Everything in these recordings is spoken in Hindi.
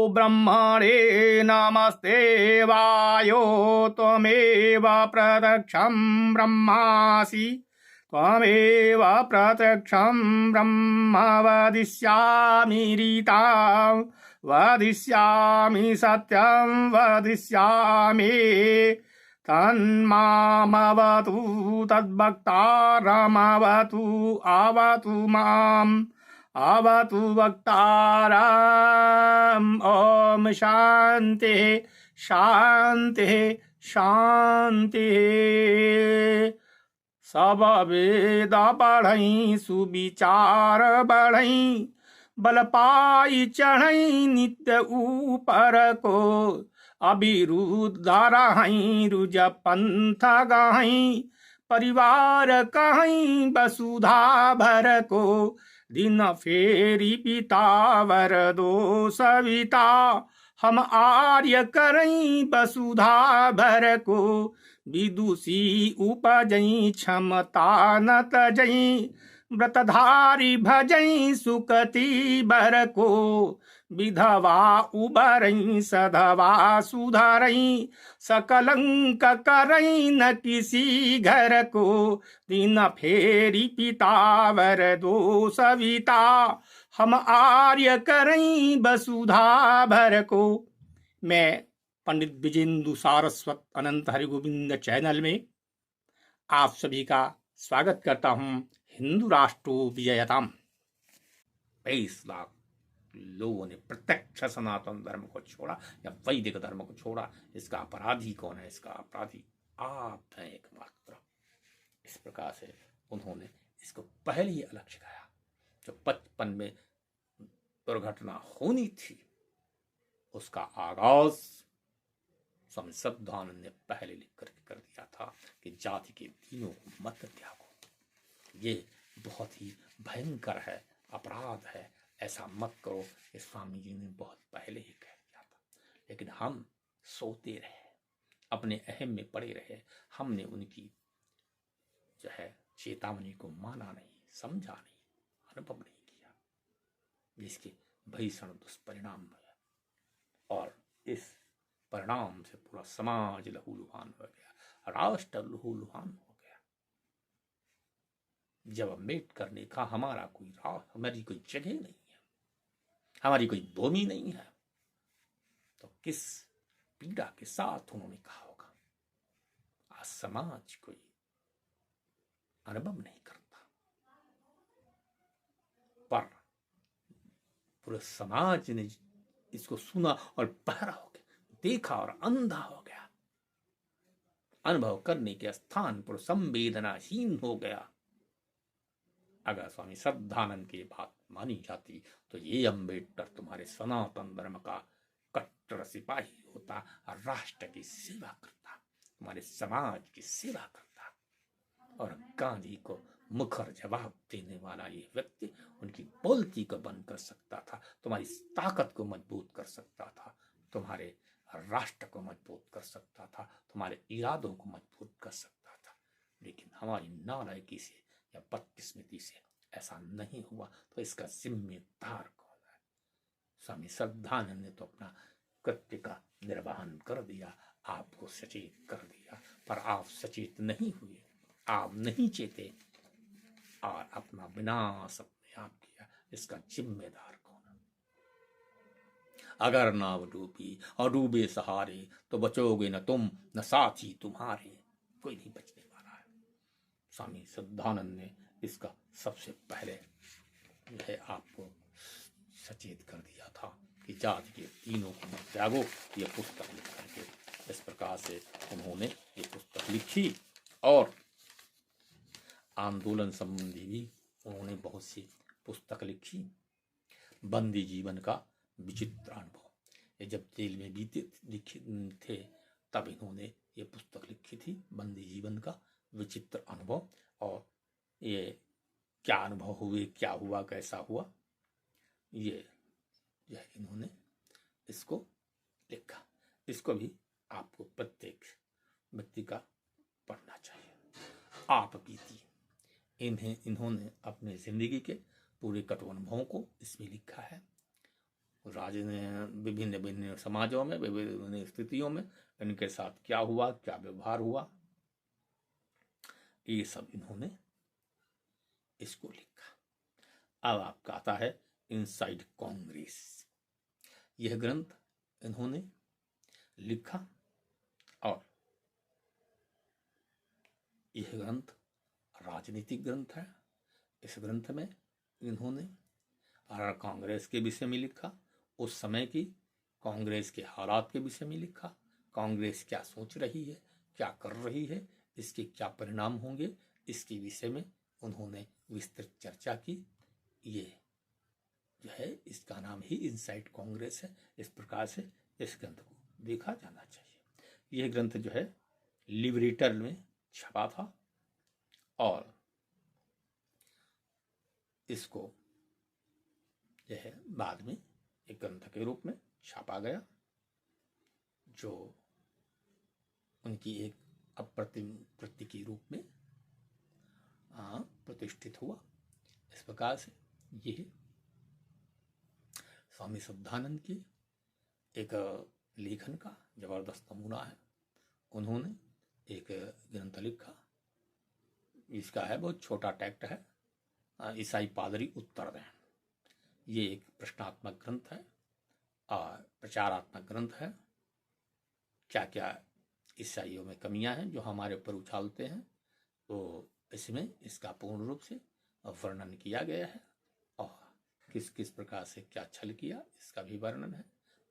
ब्रह्मणे नमस्ते वायो त्वमेव प्रत्यक्षं ब्रह्मासि त्वमेव प्रत्यक्षं ब्रह्म वदिष्यामि रीतां वदिष्यामि सत्यं वदिष्यामि तन्मामवतु तद्भक्तारमवतु अवतु माम् अवतु वक्तारम्। ॐ शान्तिः शान्तिः शान्तिः। सब वेद पढ़ई सुविचार बढ़ई बल पाई चढ़ई नित्य ऊपर को अभिरुद्ध रहई रुज पंथ गहई परिवार कहीं वसुधा भर को दिन फेरी पिता वर दो सविता हम आर्य करई वसुधा भर को विदुषी उपजई क्षमता न तजई व्रतधारी भजई सुकति बर को विधवा उबरई सधवा सुधरई सकलंक करई न किसी घर को दिन फेरी पिता वर दो सविता हम आर्य करई वसुधा भर को। मैं पंडित विजेंदु सारस्वत अनंत हरिगोविंद चैनल में आप सभी का स्वागत करता हूं। हिंदू राष्ट्रो विजयताम। 22 लाख लोगों ने प्रत्यक्ष सनातन धर्म को छोड़ा या वैदिक धर्म को छोड़ा। इसका अपराधी कौन है? इसका अपराधी आप हैं एकमात्र। इस प्रकार से उन्होंने इसको पहले ही अलग सिखाया। जो 55 में दुर्घटना होनी थी उसका आगाज स्वामी श्रद्धानंद ने पहले लिख कर दिया था कि जाति के तीनों को मत त्यागो। ये बहुत ही भयंकर है, अपराध है, ऐसा मत करो। ये स्वामी जी ने बहुत पहले ही कह दिया था, लेकिन हम सोते रहे, अपने अहम में पड़े रहे। हमने उनकी जो है चेतावनी को माना नहीं, समझा नहीं, अनुभव नहीं किया, जिसके भीषण दुष्परिणाम हुए और इस परिणाम से पूरा समाज लहूलुहान हो गया, राष्ट्र लहूलुहान हो गया। जब अम्बेडकर ने कहा हमारा कोई राष्ट्र, हमारी कोई जगह नहीं है, हमारी कोई भूमि नहीं है, तो किस पीड़ा के साथ उन्होंने कहा होगा। आज समाज कोई अनुभव नहीं करता, पर पूरे समाज ने इसको सुना और बहरा हो गया, देखा और अंधा हो गया। अनुभव करने के स्थान पर संवेदनाहीन हो गया। अगर स्वामी श्रद्धानंद की बात मानी जाती तो ये अम्बेडकर तुम्हारे सनातन धर्म का कट्टर सिपाही होता, राष्ट्र की सेवा करता, तुम्हारे समाज की सेवा करता। और गांधी को मुखर जवाब देने वाला ये व्यक्ति उनकी बोलती को बंद कर सकता था, तुम्हारी ताकत को मजबूत कर सकता था, तुम्हारे राष्ट्र को मजबूत कर सकता था, तुम्हारे इरादों को मजबूत कर सकता था। लेकिन हमारी नालायकी से या बदकिस्मती से ऐसा नहीं हुआ। तो इसका जिम्मेदार कौन है? स्वामी श्रद्धानंद ने तो अपना कृत्य का निर्वहन कर दिया, आपको सचेत कर दिया, पर आप सचेत नहीं हुए, आप नहीं चेते और अपना विनाश अपने आप किया। इसका जिम्मेदार कौन है? अगर नाव डूबी और डूबे सहारे तो बचोगे न तुम न साथी तुम्हारे, कोई नहीं बचने वाला है। स्वामी श्रद्धानंद ने इसका सबसे पहले है आपको सचेत कर दिया था कि जाति के तीनों को मत त्यागो। ये पुस्तक लिख करके इस प्रकार से उन्होंने ये पुस्तक लिखी और आंदोलन संबंधी भी उन्होंने बहुत सी पुस्तक लिखी। बंदी जीवन का विचित्र अनुभव, ये जब जेल में बीते लिखे थे तब इन्होंने ये पुस्तक लिखी थी, बंदी जीवन का विचित्र अनुभव। और ये क्या अनुभव हुए, क्या हुआ, कैसा हुआ, ये इन्होंने इसको लिखा। इसको भी आपको प्रत्येक व्यक्ति का पढ़ना चाहिए। आप बीती इन्होंने अपने जिंदगी के पूरे कटु अनुभवों को इसमें लिखा है। विभिन्न विभिन्न समाजों में, विभिन्न स्थितियों में इनके साथ क्या हुआ, क्या व्यवहार हुआ, ये सब इन्होंने इसको लिखा। अब आपका आता है इनसाइड कांग्रेस। यह ग्रंथ इन्होंने लिखा और यह ग्रंथ राजनीतिक ग्रंथ है। इस ग्रंथ में इन्होंने कांग्रेस के विषय में लिखा, उस समय की कांग्रेस के हालात के विषय में लिखा, कांग्रेस क्या सोच रही है, क्या कर रही है, इसके क्या परिणाम होंगे, इसके विषय में उन्होंने विस्तृत चर्चा की। ये जो है इसका नाम ही इनसाइड कांग्रेस है। इस प्रकार से इस ग्रंथ को देखा जाना चाहिए। यह ग्रंथ जो है लिबरेटर में छपा था और इसको जो है बाद में एक ग्रंथ के रूप में छापा गया, जो उनकी एक अप्रतिम कृति के रूप में प्रतिष्ठित हुआ। इस प्रकार से यह स्वामी शुद्धानंद के एक लेखन का जबरदस्त नमूना है। उन्होंने एक ग्रंथ लिखा, इसका है बहुत छोटा टेक्स्ट है, ईसाई पादरी उत्तर दें। ये एक प्रश्नात्मक ग्रंथ है और प्रचारात्मक ग्रंथ है। क्या क्या ईसाइयों में कमियां हैं जो हमारे ऊपर उछालते हैं, तो इसमें इसका पूर्ण रूप से वर्णन किया गया है और किस किस प्रकार से क्या छल किया इसका भी वर्णन है,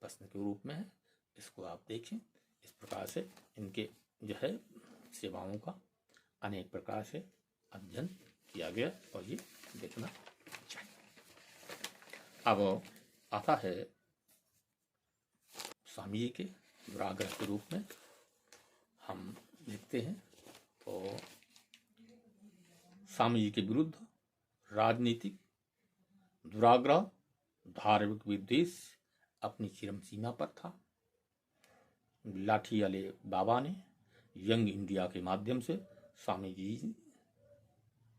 प्रश्न के रूप में है। इसको आप देखें। इस प्रकार से इनके जो है सेवाओं का अनेक प्रकार से अध्ययन किया गया और ये देखना चाहिए। अब आता है स्वामी जी के दुराग्रह के रूप में हम लिखते हैं। तो स्वामी जी के विरुद्ध राजनीतिक दुराग्रह, धार्मिक विद्वेष अपनी चरम सीमा पर था। लाठी वाले बाबा ने यंग इंडिया के माध्यम से स्वामी जी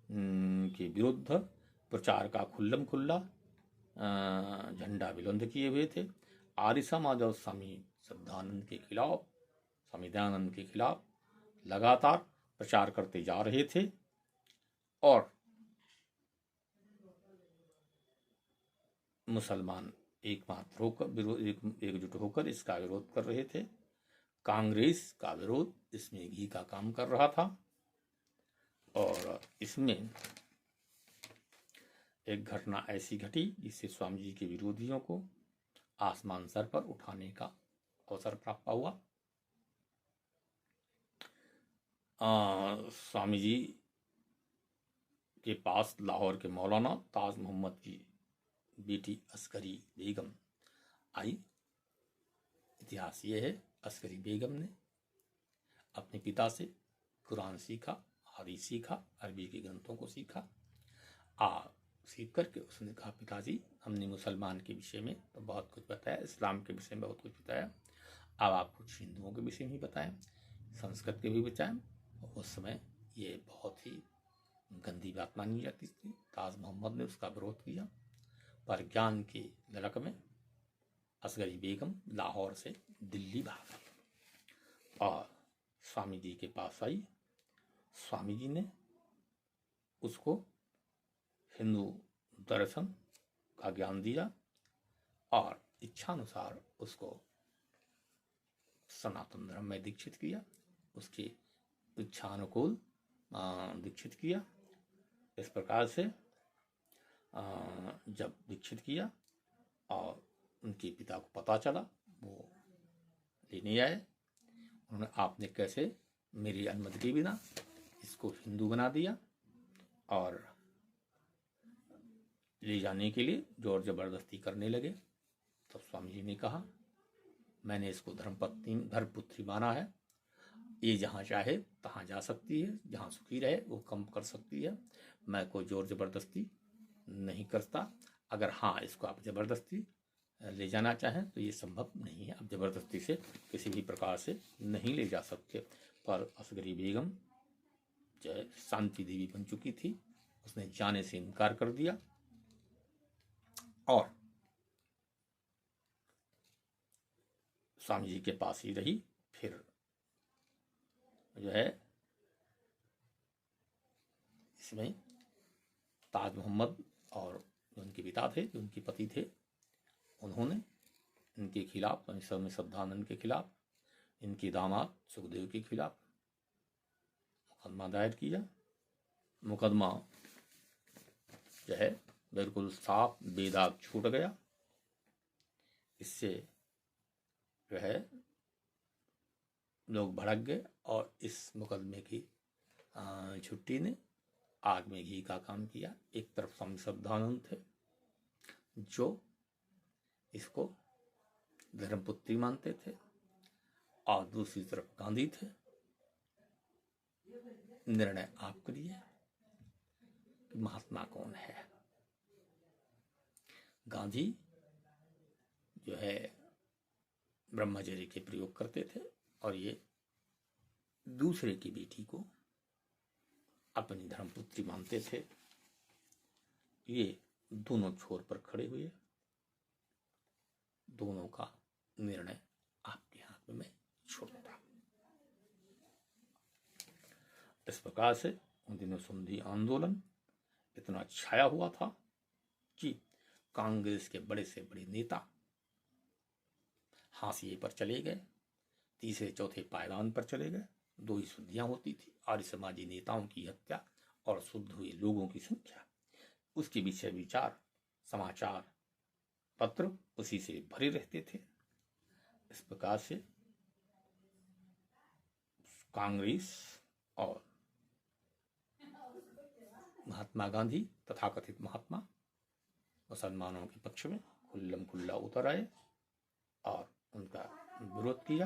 के विरुद्ध प्रचार का खुल्लम खुल्ला झंडा बुलंद किए हुए थे। आर्य समाज और स्वामी शुद्धानंद के खिलाफ, स्वामी दयानंद के खिलाफ लगातार प्रचार करते जा रहे थे और मुसलमान एकमात्र होकर एकजुट होकर इसका विरोध कर रहे थे। कांग्रेस का विरोध इसमें घी का काम कर रहा था और इसमें एक घटना ऐसी घटी जिससे स्वामी जी के विरोधियों को आसमान सर पर उठाने का अवसर प्राप्त हुआ। स्वामी जी के पास लाहौर के मौलाना ताज मोहम्मद की बेटी अस्करी बेगम आई। इतिहास ये है, अस्करी बेगम ने अपने पिता से कुरान सीखा, हदीस सीखा, अरबी के ग्रंथों को सीखा। सीख करके उसने कहा, पिताजी हमने मुसलमान के विषय में तो बहुत कुछ बताया, इस्लाम के विषय में बहुत कुछ बताया, अब आप कुछ हिंदुओं के विषय में बताएं, संस्कृत के भी बताएं। उस समय ये बहुत ही गंदी बात मानी जाती थी। ताज मोहम्मद ने उसका विरोध किया, पर ज्ञान की ललक में असगरी बेगम लाहौर से दिल्ली भाग गई और स्वामी जी के पास आई। स्वामी जी ने उसको हिंदू दर्शन का ज्ञान दिया और इच्छानुसार उसको सनातन धर्म में दीक्षित किया, उसकी इच्छानुकूल दीक्षित किया। इस प्रकार से जब दीक्षित किया और उनके पिता को पता चला, वो लेने आए। उन्होंने, आपने कैसे मेरी अनुमति के बिना इसको हिंदू बना दिया, और ले जाने के लिए जोर जबरदस्ती करने लगे। तो स्वामी जी ने कहा, मैंने इसको धर्मपुत्री माना है, ये जहाँ चाहे तहाँ जा सकती है, जहाँ सुखी रहे वो काम कर सकती है, मैं कोई जोर जबरदस्ती नहीं करता। अगर हाँ इसको आप जबरदस्ती ले जाना चाहें तो ये संभव नहीं है, आप जबरदस्ती से किसी भी प्रकार से नहीं ले जा सकते। पर असगरी बेगम जो शांति देवी बन चुकी थी, उसने जाने से इनकार कर दिया और स्वामी जी के पास ही रही। फिर जो है इसमें ताज मोहम्मद और जो उनके पिता थे, जो उनके पति थे, उन्होंने इनके खिलाफ, स्वामी श्रद्धानंद के खिलाफ, इनके दामाद सुखदेव के खिलाफ मुकदमा दायर किया। मुकदमा जो है बिल्कुल साफ बेदाग छूट गया। इससे जो है लोग भड़क गए और इस मुकदमे की छुट्टी ने आग में घी का काम किया। एक तरफ स्वामी श्रद्धानंद थे जो इसको धर्मपुत्री मानते थे और दूसरी तरफ गांधी थे। निर्णय आप करिए कि महात्मा कौन है। गांधी जो है ब्रह्मचर्य के प्रयोग करते थे और ये दूसरे की बेटी को अपनी धर्मपुत्री मानते थे। ये दोनों छोर पर खड़े हुए, दोनों का निर्णय आपके हाथ में छोड़ता। इस प्रकार से उन दिनों संधि आंदोलन इतना छाया हुआ था कि कांग्रेस के बड़े से बड़े नेता हाशिए पर चले गए, तीसरे चौथे पायदान पर चले गए। दो ही सुधियां होती थी, आर्य समाजी नेताओं की हत्या और शुद्ध हुए लोगों की संख्या। उसके विषय विचार समाचार पत्र उसी से भरे रहते थे। इस प्रकार से कांग्रेस और महात्मा गांधी तथाकथित महात्मा मुसलमानों के पक्ष में खुल्लम खुल्ला उतर आए और उनका विरोध किया।